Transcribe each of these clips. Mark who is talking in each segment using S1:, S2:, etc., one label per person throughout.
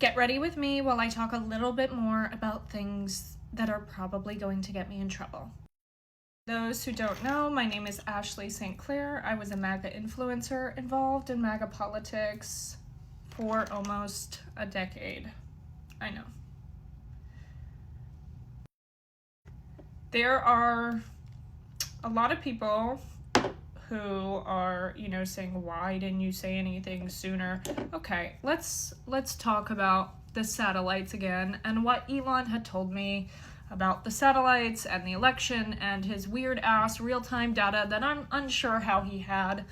S1: Get ready with me while I talk a little bit more about things that are probably going to get me in trouble. Those who don't know, my name is Ashley St. Clair. I was a MAGA influencer involved in MAGA politics for almost a decade. I know. There are a lot of people who are, saying, why didn't you say anything sooner? Okay, let's talk about the satellites again and what Elon had told me about the satellites and the election and his weird ass real-time data that I'm unsure how he had.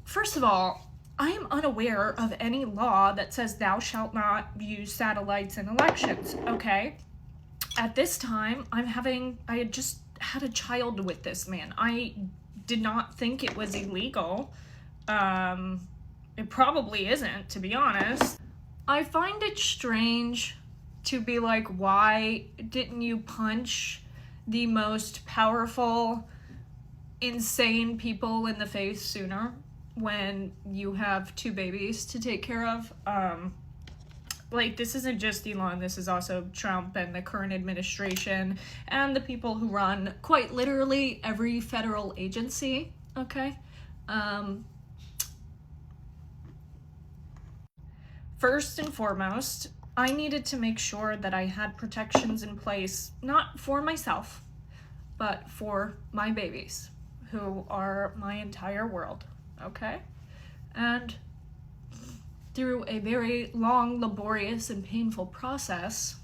S1: First of all, I am unaware of any law that says thou shalt not use satellites in elections, okay? At this time, I had just had a child with this man. I did not think it was illegal. It probably isn't, to be honest. I find it strange to be like, why didn't you punch the most powerful, insane people in the face sooner when you have 2 babies to take care of? This isn't just Elon, this is also Trump and the current administration and the people who run quite literally every federal agency, okay? First and foremost, I needed to make sure that I had protections in place, not for myself, but for my babies, who are my entire world, okay? And through a very long, laborious, and painful process,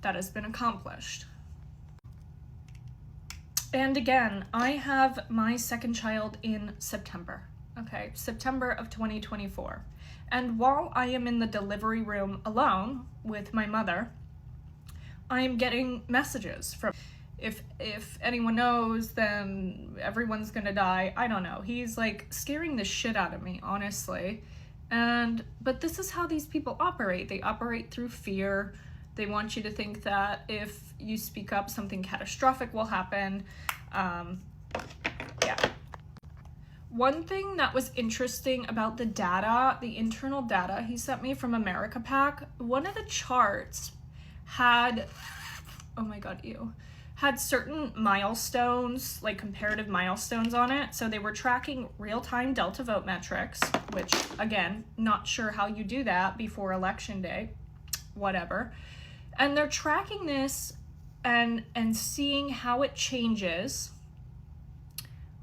S1: that has been accomplished. And again, I have my second child in September, okay? September of 2024. And while I am in the delivery room alone with my mother, I am getting messages from, if anyone knows, then everyone's gonna die. I don't know. He's like scaring the shit out of me, honestly. But this is how these people operate. They operate through fear. They want you to think that if you speak up, something catastrophic will happen. Yeah. One thing that was interesting about the data, the internal data he sent me from America Pack, one of the charts had, oh my god, had certain milestones, like comparative milestones on it. So they were tracking real-time Delta vote metrics, which, again, not sure how you do that before election day, whatever. And they're tracking this and seeing how it changes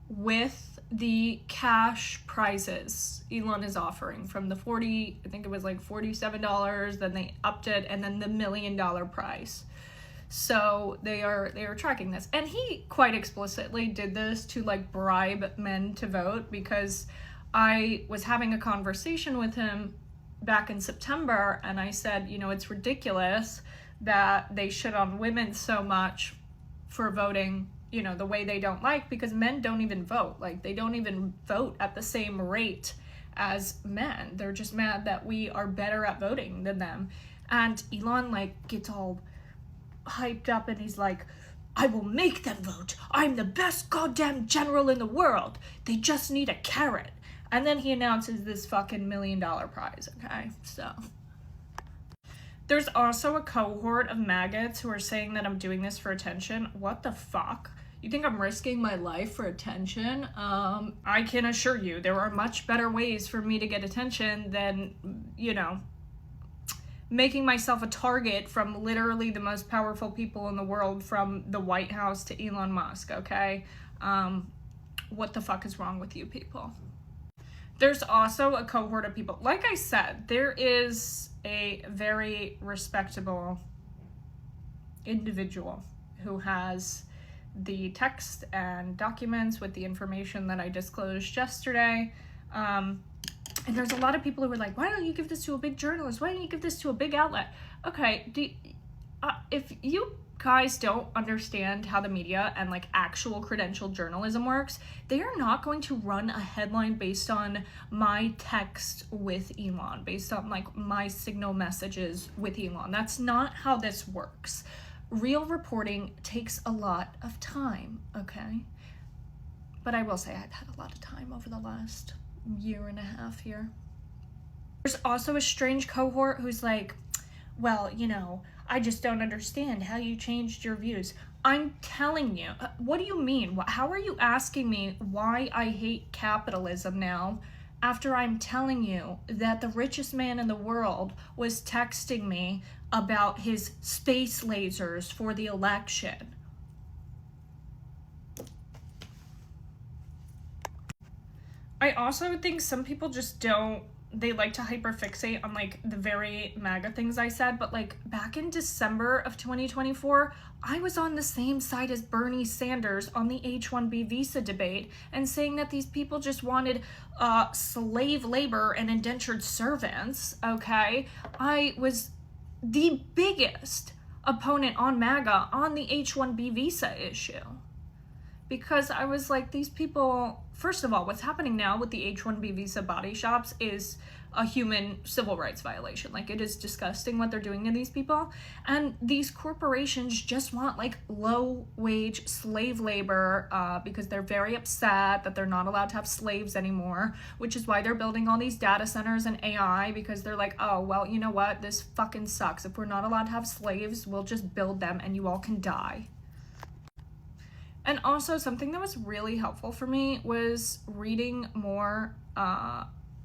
S1: with the cash prizes Elon is offering, from the I think it was like $47, then they upped it, and then the $1 million prize. So they are tracking this, and he quite explicitly did this to like bribe men to vote, because I was having a conversation with him back in September, and I said, it's ridiculous that they shit on women so much for voting the way they don't like, because men don't even vote. Like, they don't even vote at the same rate as men. They're just mad that we are better at voting than them. And Elon gets all hyped up and he's like, I will make them vote. I'm the best goddamn general in the world. They just need a carrot. And then he announces this fucking $1 million prize, okay? So there's also a cohort of maggots who are saying that I'm doing this for attention. What the fuck? You think I'm risking my life for attention? I can assure you there are much better ways for me to get attention than, making myself a target from literally the most powerful people in the world, from the White House to Elon Musk, okay? What the fuck is wrong with you people? There's also a cohort of people. Like I said, there is a very respectable individual who has the text and documents with the information that I disclosed yesterday. And there's a lot of people who are like, why don't you give this to a big journalist? Why don't you give this to a big outlet? Okay, if you guys don't understand how the media and actual credentialed journalism works, they are not going to run a headline based on my text with Elon, based on my signal messages with Elon. That's not how this works. Real reporting takes a lot of time, okay? But I will say I've had a lot of time over the last year and a half here. There's also a strange cohort who's like, well, you know, I just don't understand how you changed your views. I'm telling you, what do you mean? How are you asking me why I hate capitalism now after I'm telling you that the richest man in the world was texting me about his space lasers for the election? I also think some people just don't, they like to hyperfixate on like the very MAGA things I said, but like back in December of 2024, I was on the same side as Bernie Sanders on the H-1B visa debate and saying that these people just wanted slave labor and indentured servants, okay? I was the biggest opponent on MAGA on the H-1B visa issue. Because I was like, these people, first of all, what's happening now with the H-1B visa body shops is a human civil rights violation. Like, it is disgusting what they're doing to these people. And these corporations just want like low wage slave labor because they're very upset that they're not allowed to have slaves anymore, which is why they're building all these data centers and AI, because they're like, oh, well, you know what? This fucking sucks. If we're not allowed to have slaves, we'll just build them and you all can die. And also, something that was really helpful for me was reading more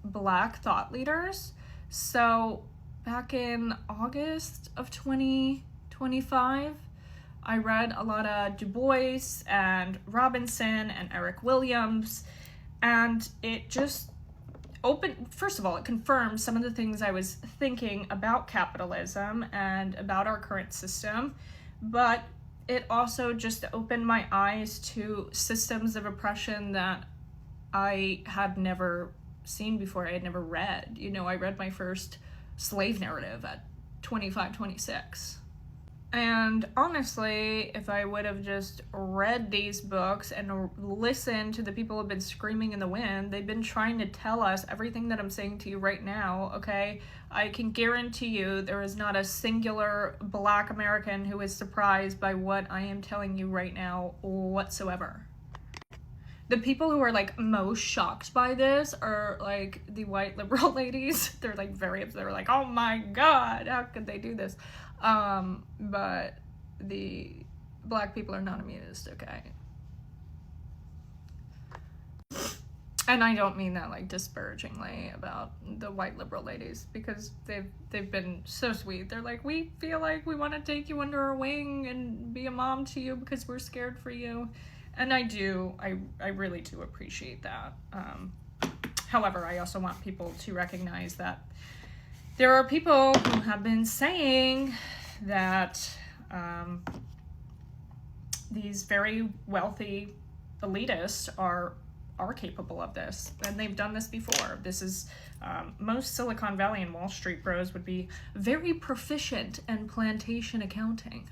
S1: Black thought leaders. So back in August of 2025, I read a lot of Du Bois and Robinson and Eric Williams, and it just first of all, it confirmed some of the things I was thinking about capitalism and about our current system, but it also just opened my eyes to systems of oppression that I had never seen before. I had never read. You know, I read my first slave narrative at 25, 26. And honestly, if I would have just read these books and listened to the people who have been screaming in the wind, they've been trying to tell us everything that I'm saying to you right now, okay? I can guarantee you there is not a singular Black American who is surprised by what I am telling you right now whatsoever. The people who are like most shocked by this are like the white liberal ladies. They're like very upset. They're like, oh my God, how could they do this? But the Black people are not amused, okay? And I don't mean that like disparagingly about the white liberal ladies, because they've been so sweet. They're like, we feel like we want to take you under our wing and be a mom to you because we're scared for you. And I really do appreciate that. However, I also want people to recognize that there are people who have been saying that these very wealthy elitists are capable of this, and they've done this before. This is most Silicon Valley and Wall Street bros would be very proficient in plantation accounting.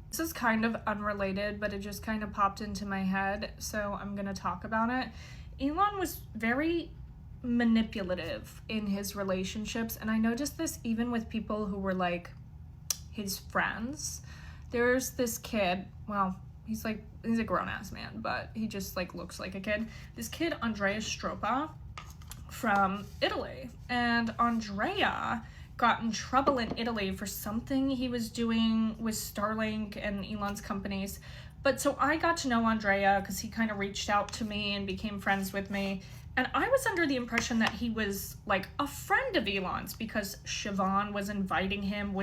S1: This is kind of unrelated, but it just kind of popped into my head, so I'm gonna talk about it. Elon was very manipulative in his relationships, and I noticed this even with people who were like his friends. There's this kid, well, he's a grown-ass man, but he just like looks like a kid. This kid, Andrea Stroppa from Italy, and Andrea got in trouble in Italy for something he was doing with Starlink and Elon's companies. But so I got to know Andrea because he kind of reached out to me and became friends with me. And I was under the impression that he was like a friend of Elon's because Siobhan was inviting him.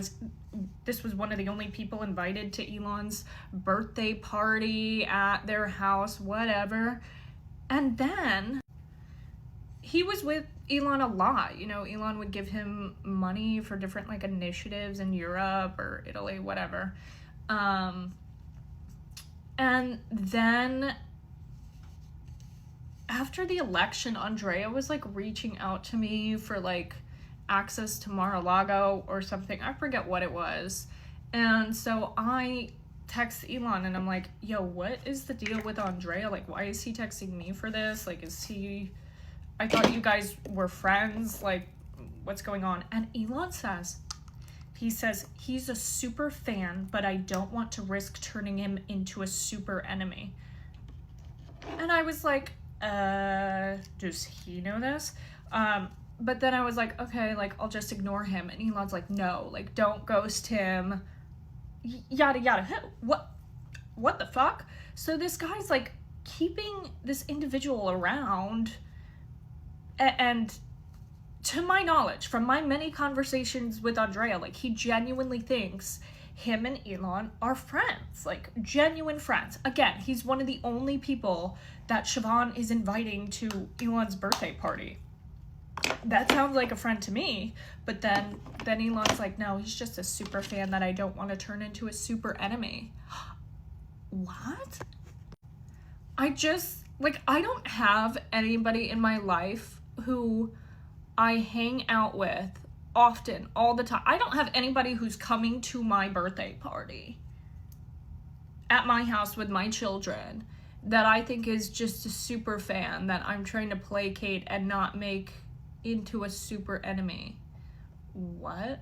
S1: This was one of the only people invited to Elon's birthday party at their house, whatever. And then he was with Elon a lot. You know, Elon would give him money for different like initiatives in Europe or Italy, whatever. And then after the election, Andrea was like reaching out to me for like access to Mar-a-Lago or something. I forget what it was. And so I text Elon and I'm like, yo, what is the deal with Andrea? Like, why is he texting me for this? Like, I thought you guys were friends. Like, what's going on? And Elon says, he's a super fan, but I don't want to risk turning him into a super enemy. And I was like, does he know this? but then I was like, okay, like, I'll just ignore him. And Elon's like, no, like, don't ghost him. Yada, yada. What the fuck? So this guy's, like, keeping this individual around. And to my knowledge, from my many conversations with Andrea, like, he genuinely thinks him and Elon are friends. Like, genuine friends. Again, he's one of the only people that Siobhan is inviting to Elon's birthday party. That sounds like a friend to me, but then Elon's like, no, he's just a super fan that I don't want to turn into a super enemy. What? I don't have anybody in my life who I hang out with often, all the time. I don't have anybody who's coming to my birthday party at my house with my children that I think is just a super fan that I'm trying to placate and not make into a super enemy. What?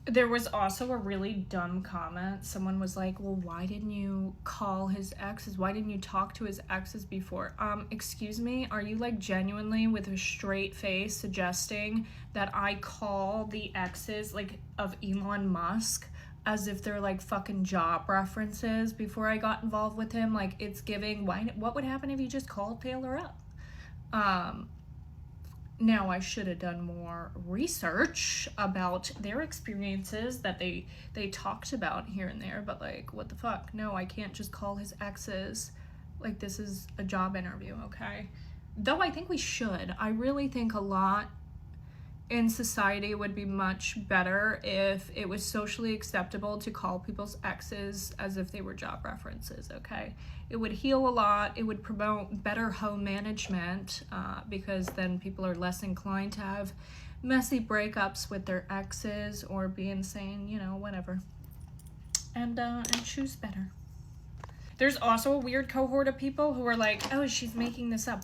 S1: There was also a really dumb comment. Someone was like, well, why didn't you call his exes? Why didn't you talk to his exes before? Excuse me, are you like genuinely with a straight face suggesting that I call the exes like of Elon Musk as if they're like fucking job references before I got involved with him? Like, it's giving, what would happen if you just called Taylor up? Now I should have done more research about their experiences that they talked about here and there, but like, what the fuck? No, I can't just call his exes like this is a job interview, okay? Though I think we should. I really think a lot in society would be much better if it was socially acceptable to call people's exes as if they were job references, okay? It would heal a lot. It would promote better home management because then people are less inclined to have messy breakups with their exes or be insane, you know, whatever. And choose better. There's also a weird cohort of people who are like, oh, she's making this up.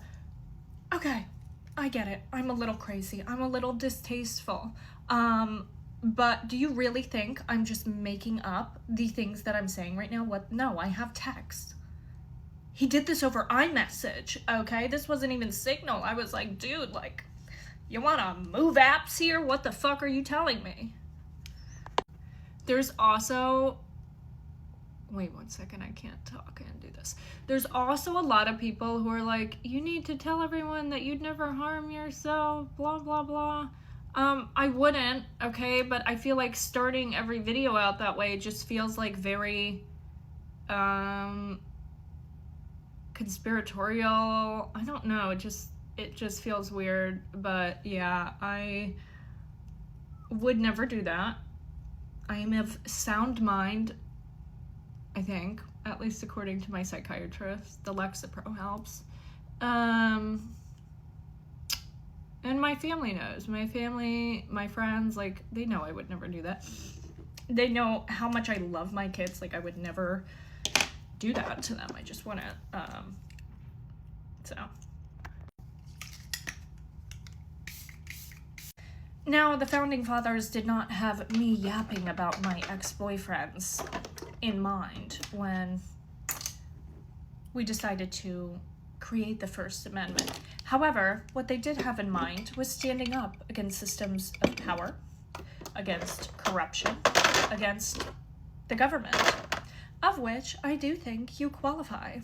S1: Okay, I get it. I'm a little crazy. I'm a little distasteful. But do you really think I'm just making up the things that I'm saying right now? What? No, I have text. He did this over iMessage, okay? This wasn't even Signal. I was like, dude, like, you wanna move apps here? What the fuck are you telling me? There's also, wait 1 second, I can't talk and do this. There's also a lot of people who are like, you need to tell everyone that you'd never harm yourself, blah, blah, blah. I wouldn't, okay? But I feel like starting every video out that way just feels like very, conspiratorial. I don't know, it just feels weird. But yeah, I would never do that. I am of sound mind, I think, at least according to my psychiatrist. The Lexapro helps. And my family knows. My family, my friends, like, they know I would never do that. They know how much I love my kids. Like, I would never do that to them. I just wouldn't. So. Now, the Founding Fathers did not have me yapping about my ex-boyfriends in mind when we decided to create the First Amendment. However, what they did have in mind was standing up against systems of power, against corruption, against the government, of which I do think you qualify.